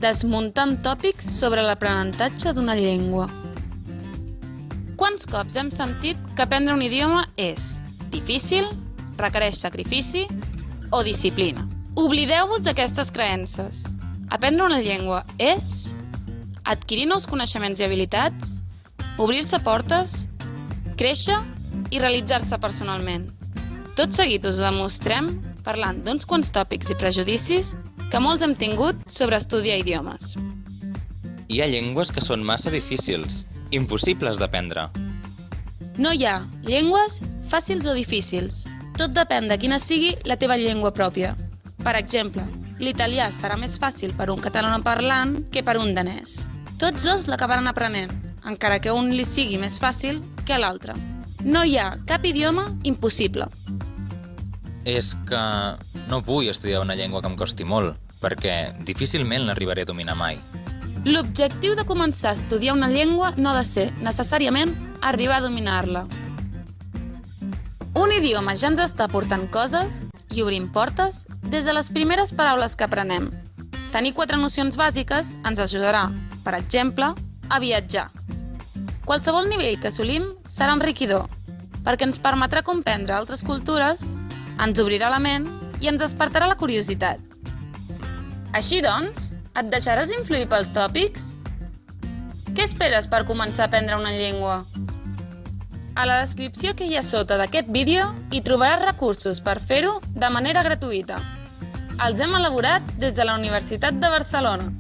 desmuntant tòpics sobre l'aprenentatge d'una llengua. Quants cops hem sentit que aprendre un idioma és difícil, requereix sacrifici o disciplina? Oblideu-vos d'aquestes creences. Aprendre una llengua és adquirir nous coneixements i habilitats, obrir-se portes, créixer i realitzar-se personalment. Tot seguit us ho demostrem parlant d'uns quants tòpics i prejudicis que molts hem tingut sobre estudiar idiomes. Hi ha llengües que són massa difícils, impossibles d'aprendre. No hi ha llengües fàcils o difícils. Tot depèn de quina sigui la teva llengua pròpia. Per exemple, l'italià serà més fàcil per un catalanoparlant que per un danès. Tots dos l'acabaran aprenent, encara que un li sigui més fàcil que l'altre. No hi ha cap idioma impossible. És que no vull estudiar una llengua que em costi molt, perquè difícilment l'arribaré a dominar mai. L'objectiu de començar a estudiar una llengua no ha de ser, necessàriament, arribar a dominar-la. Un idioma ja ens està portant coses i obrint portes des de les primeres paraules que aprenem. Tenir 4 nocions bàsiques ens ajudarà, per exemple, a viatjar. Qualsevol nivell que assolim serà enriquidor, perquè ens permetrà comprendre altres cultures, ens obrirà la ment i ens despertarà la curiositat. Així doncs, et deixaràs influir pels tòpics? Què esperes per començar a aprendre una llengua? A la descripció que hi ha sota d'aquest vídeo hi trobaràs recursos per fer-ho de manera gratuïta. Els hem elaborat des de la Universitat de Barcelona.